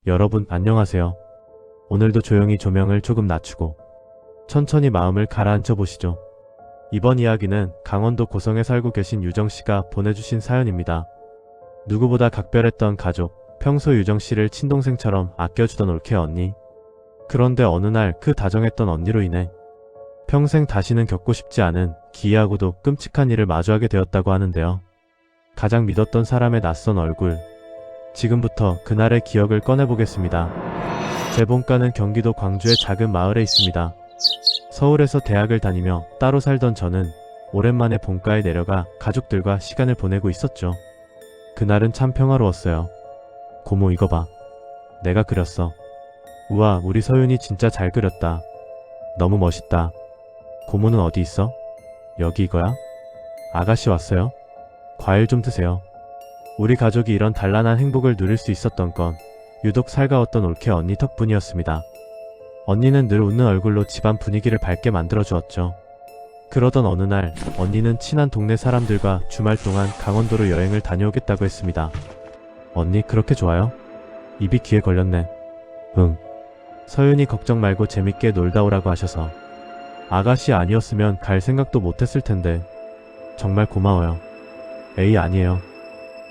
여러분 안녕하세요. 오늘도 조용히 조명을 조금 낮추고 천천히 마음을 가라앉혀 보시죠. 이번 이야기는 강원도 고성에 살고 계신 유정씨가 보내주신 사연입니다. 누구보다 각별했던 가족, 평소 유정씨를 친동생처럼 아껴주던 올케 언니. 그런데 어느 날 그 다정했던 언니로 인해 평생 다시는 겪고 싶지 않은 기이하고도 끔찍한 일을 마주하게 되었다고 하는데요. 가장 믿었던 사람의 낯선 얼굴. 지금부터 그날의 기억을 꺼내보겠습니다. 제 본가는 경기도 광주의 작은 마을에 있습니다. 서울에서 대학을 다니며 따로 살던 저는 오랜만에 본가에 내려가 가족들과 시간을 보내고 있었죠. 그날은 참 평화로웠어요. 고모 이거 봐. 내가 그렸어. 우와, 우리 서윤이 진짜 잘 그렸다. 너무 멋있다. 고모는 어디 있어? 여기 이거야? 아가씨 왔어요? 과일 좀 드세요. 우리 가족이 이런 단란한 행복을 누릴 수 있었던 건 유독 살가웠던 올케 언니 덕분이었습니다. 언니는 늘 웃는 얼굴로 집안 분위기를 밝게 만들어주었죠. 그러던 어느 날 언니는 친한 동네 사람들과 주말 동안 강원도로 여행을 다녀오겠다고 했습니다. 언니 그렇게 좋아요? 입이 귀에 걸렸네. 응. 서윤이 걱정 말고 재밌게 놀다 오라고 하셔서. 아가씨 아니었으면 갈 생각도 못했을 텐데. 정말 고마워요. 에이 아니에요.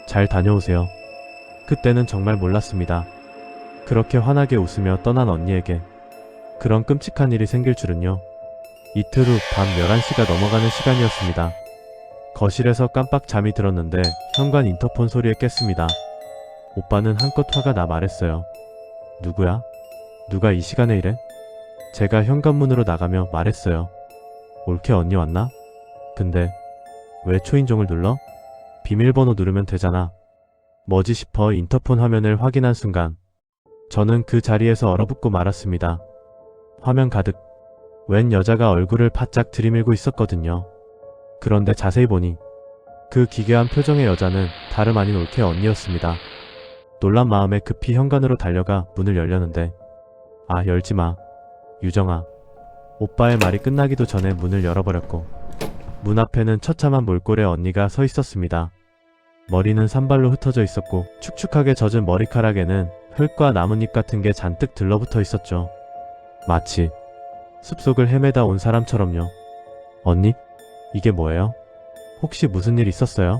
잘 다녀오세요. 그때는 정말 몰랐습니다. 그렇게 환하게 웃으며 떠난 언니에게 그런 끔찍한 일이 생길 줄은요. 이틀 후 밤 11시가 넘어가는 시간이었습니다. 거실에서 깜빡 잠이 들었는데 현관 인터폰 소리에 깼습니다. 오빠는 한껏 화가 나 말했어요. 누구야? 누가 이 시간에 이래? 제가 현관문으로 나가며 말했어요. 올케 언니 왔나? 근데 왜 초인종을 눌러? 비밀번호 누르면 되잖아. 뭐지 싶어 인터폰 화면을 확인한 순간 저는 그 자리에서 얼어붙고 말았습니다. 화면 가득 웬 여자가 얼굴을 바짝 들이밀고 있었거든요. 그런데 자세히 보니 그 기괴한 표정의 여자는 다름 아닌 올케 언니였습니다. 놀란 마음에 급히 현관으로 달려가 문을 열려는데 아 열지마. 유정아. 오빠의 말이 끝나기도 전에 문을 열어버렸고 문 앞에는 처참한 몰골의 언니가 서 있었습니다. 머리는 산발로 흩어져 있었고 축축하게 젖은 머리카락에는 흙과 나뭇잎 같은 게 잔뜩 들러붙어 있었죠. 마치 숲속을 헤매다 온 사람처럼요. 언니? 이게 뭐예요? 혹시 무슨 일 있었어요?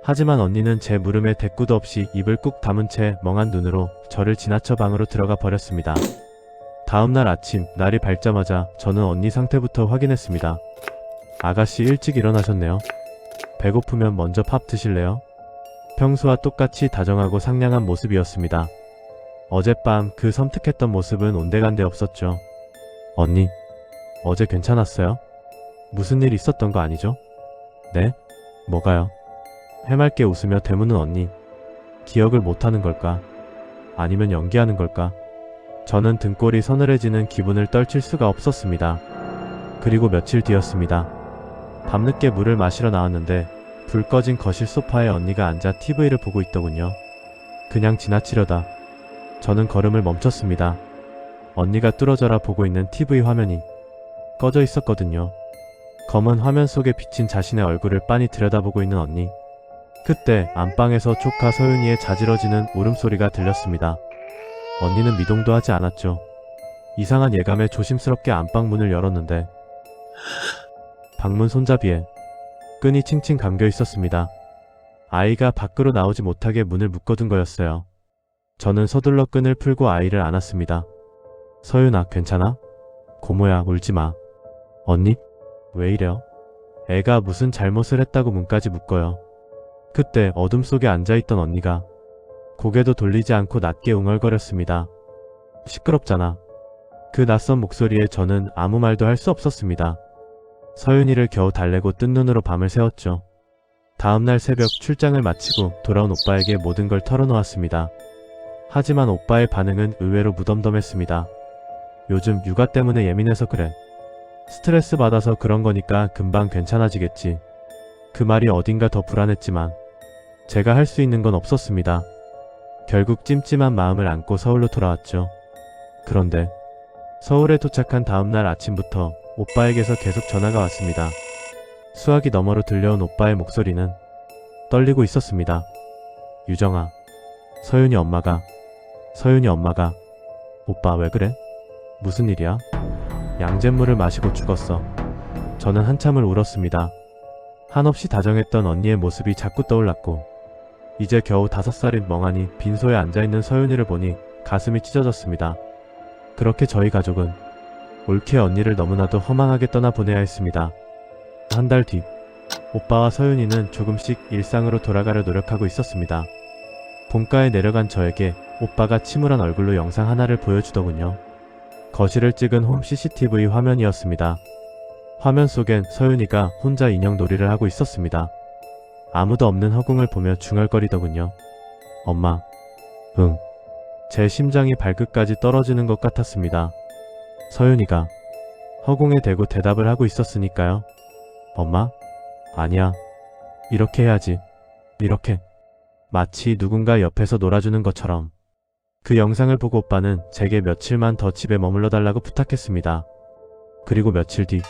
하지만 언니는 제 물음에 대꾸도 없이 입을 꾹 다문 채 멍한 눈으로 저를 지나쳐 방으로 들어가 버렸습니다. 다음날 아침 날이 밝자마자 저는 언니 상태부터 확인했습니다. 아가씨 일찍 일어나셨네요. 배고프면 먼저 밥 드실래요? 평소와 똑같이 다정하고 상냥한 모습이었습니다. 어젯밤 그 섬뜩했던 모습은 온데간데 없었죠. 언니, 어제 괜찮았어요? 무슨 일 있었던 거 아니죠? 네? 뭐가요? 해맑게 웃으며 되묻는 언니. 기억을 못하는 걸까? 아니면 연기하는 걸까? 저는 등골이 서늘해지는 기분을 떨칠 수가 없었습니다. 그리고 며칠 뒤였습니다. 밤늦게 물을 마시러 나왔는데 불 꺼진 거실 소파에 언니가 앉아 TV를 보고 있더군요. 그냥 지나치려다 저는 걸음을 멈췄습니다. 언니가 뚫어져라 보고 있는 TV 화면이 꺼져 있었거든요. 검은 화면 속에 비친 자신의 얼굴을 빤히 들여다보고 있는 언니. 그때 안방에서 조카 서윤이의 자지러지는 울음소리가 들렸습니다. 언니는 미동도 하지 않았죠. 이상한 예감에 조심스럽게 안방 문을 열었는데 방문 손잡이에 끈이 칭칭 감겨 있었습니다. 아이가 밖으로 나오지 못하게 문을 묶어둔 거였어요. 저는 서둘러 끈을 풀고 아이를 안았습니다. 서윤아, 괜찮아? 고모야, 울지마. 언니? 왜 이래요? 애가 무슨 잘못을 했다고 문까지 묶어요. 그때 어둠 속에 앉아있던 언니가 고개도 돌리지 않고 낮게 웅얼거렸습니다. 시끄럽잖아. 그 낯선 목소리에 저는 아무 말도 할 수 없었습니다. 서윤이를 겨우 달래고 뜬 눈으로 밤을 새웠죠. 다음날 새벽 출장을 마치고 돌아온 오빠에게 모든 걸 털어놓았습니다. 하지만 오빠의 반응은 의외로 무덤덤했습니다. 요즘 육아 때문에 예민해서 그래. 스트레스 받아서 그런 거니까 금방 괜찮아지겠지. 그 말이 어딘가 더 불안했지만 제가 할 수 있는 건 없었습니다. 결국 찜찜한 마음을 안고 서울로 돌아왔죠. 그런데 서울에 도착한 다음날 아침부터 오빠에게서 계속 전화가 왔습니다. 수화기 너머로 들려온 오빠의 목소리는 떨리고 있었습니다. 유정아, 서윤이 엄마가 서윤이 엄마가 오빠 왜 그래? 무슨 일이야? 양잿물을 마시고 죽었어. 저는 한참을 울었습니다. 한없이 다정했던 언니의 모습이 자꾸 떠올랐고 이제 겨우 5살인 멍하니 빈소에 앉아있는 서윤이를 보니 가슴이 찢어졌습니다. 그렇게 저희 가족은 올케 언니를 너무나도 허망하게 떠나보내야 했습니다. 한 달 뒤, 오빠와 서윤이는 조금씩 일상으로 돌아가려 노력하고 있었습니다. 본가에 내려간 저에게 오빠가 침울한 얼굴로 영상 하나를 보여주더군요. 거실을 찍은 홈 CCTV 화면이었습니다. 화면 속엔 서윤이가 혼자 인형 놀이를 하고 있었습니다. 아무도 없는 허공을 보며 중얼거리더군요. 엄마, 응. 제 심장이 발끝까지 떨어지는 것 같았습니다. 서윤이가 허공에 대고 대답을 하고 있었으니까요. 엄마? 아니야. 이렇게 해야지. 이렇게. 마치 누군가 옆에서 놀아주는 것처럼. 그 영상을 보고 오빠는 제게 며칠만 더 집에 머물러 달라고 부탁했습니다. 그리고 며칠 뒤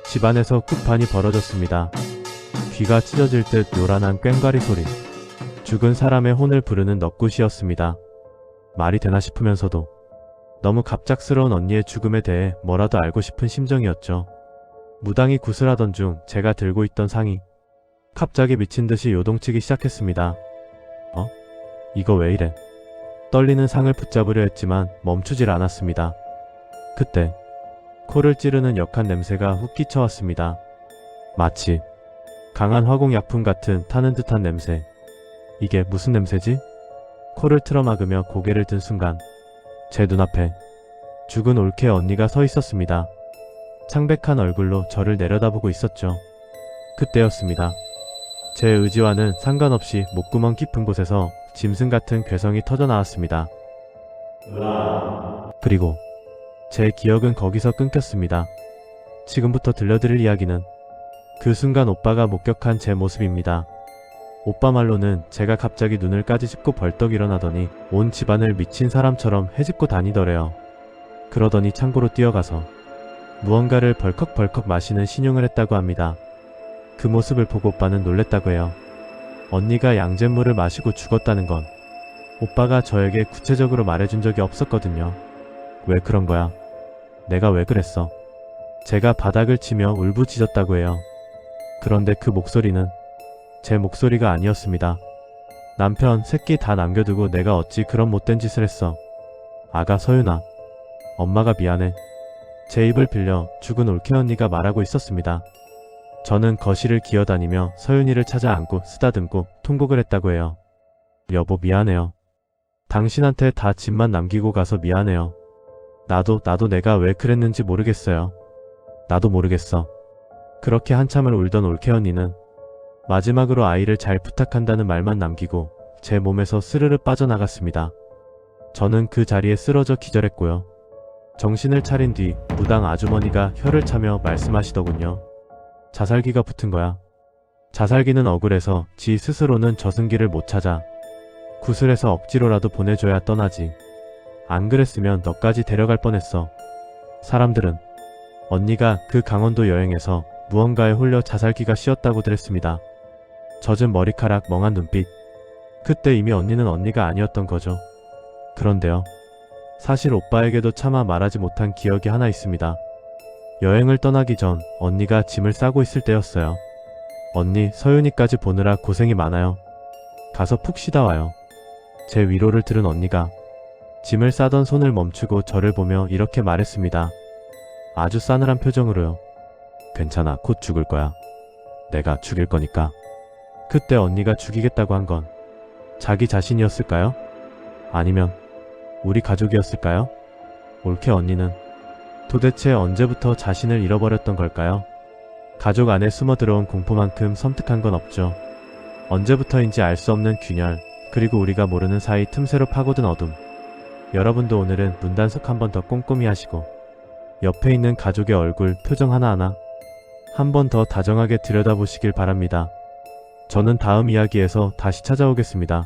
집안에서 쿡판이 벌어졌습니다. 귀가 찢어질 듯 요란한 꽹과리 소리. 죽은 사람의 혼을 부르는 넋굿이었습니다. 말이 되나 싶으면서도 너무 갑작스러운 언니의 죽음에 대해 뭐라도 알고 싶은 심정이었죠. 무당이 구슬하던 중 제가 들고 있던 상이 갑자기 미친 듯이 요동치기 시작했습니다. 이거 왜 이래? 떨리는 상을 붙잡으려 했지만 멈추질 않았습니다. 그때 코를 찌르는 역한 냄새가 훅 끼쳐왔습니다. 마치 강한 화공약품 같은 타는 듯한 냄새. 이게 무슨 냄새지? 코를 틀어막으며 고개를 든 순간 제 눈앞에 죽은 올케 언니가 서 있었습니다. 창백한 얼굴로 저를 내려다보고 있었죠. 그때였습니다. 제 의지와는 상관없이 목구멍 깊은 곳에서 짐승 같은 괴성이 터져나왔습니다. 그리고 제 기억은 거기서 끊겼습니다. 지금부터 들려드릴 이야기는 그 순간 오빠가 목격한 제 모습입니다. 오빠 말로는 제가 갑자기 눈을 까지집고 벌떡 일어나더니 온 집안을 미친 사람처럼 헤집고 다니더래요. 그러더니 창고로 뛰어가서 무언가를 벌컥벌컥 마시는 신용을 했다고 합니다. 그 모습을 보고 오빠는 놀랬다고 해요. 언니가 양잿물을 마시고 죽었다는 건 오빠가 저에게 구체적으로 말해준 적이 없었거든요. 왜 그런 거야? 내가 왜 그랬어? 제가 바닥을 치며 울부짖었다고 해요. 그런데 그 목소리는 제 목소리가 아니었습니다. 남편, 새끼 다 남겨두고 내가 어찌 그런 못된 짓을 했어. 아가 서윤아, 엄마가 미안해. 제 입을 빌려 죽은 올케 언니가 말하고 있었습니다. 저는 거실을 기어다니며 서윤이를 찾아 안고 쓰다듬고 통곡을 했다고 해요. 여보 미안해요. 당신한테 다 짐만 남기고 가서 미안해요. 나도 내가 왜 그랬는지 모르겠어요. 나도 모르겠어. 그렇게 한참을 울던 올케 언니는 마지막으로 아이를 잘 부탁한다는 말만 남기고 제 몸에서 스르르 빠져나갔습니다. 저는 그 자리에 쓰러져 기절했고요. 정신을 차린 뒤 무당 아주머니가 혀를 차며 말씀하시더군요. 자살기가 붙은 거야. 자살기는 억울해서 지 스스로는 저승기를 못 찾아. 구슬해서 억지로라도 보내줘야 떠나지. 안 그랬으면 너까지 데려갈 뻔했어. 사람들은 언니가 그 강원도 여행에서 무언가에 홀려 자살기가 씌었다고들 했습니다. 젖은 머리카락, 멍한 눈빛. 그때 이미 언니는 언니가 아니었던 거죠. 그런데요. 사실 오빠에게도 차마 말하지 못한 기억이 하나 있습니다. 여행을 떠나기 전 언니가 짐을 싸고 있을 때였어요. 언니, 서윤이까지 보느라 고생이 많아요. 가서 푹 쉬다 와요. 제 위로를 들은 언니가 짐을 싸던 손을 멈추고 저를 보며 이렇게 말했습니다. 아주 싸늘한 표정으로요. 괜찮아, 곧 죽을 거야. 내가 죽일 거니까. 그때 언니가 죽이겠다고 한 건 자기 자신이었을까요? 아니면 우리 가족이었을까요? 올케 언니는 도대체 언제부터 자신을 잃어버렸던 걸까요? 가족 안에 숨어 들어온 공포만큼 섬뜩한 건 없죠. 언제부터인지 알 수 없는 균열, 그리고 우리가 모르는 사이 틈새로 파고든 어둠. 여러분도 오늘은 문단속 한 번 더 꼼꼼히 하시고 옆에 있는 가족의 얼굴, 표정 하나하나 한 번 더 다정하게 들여다보시길 바랍니다. 저는 다음 이야기에서 다시 찾아오겠습니다.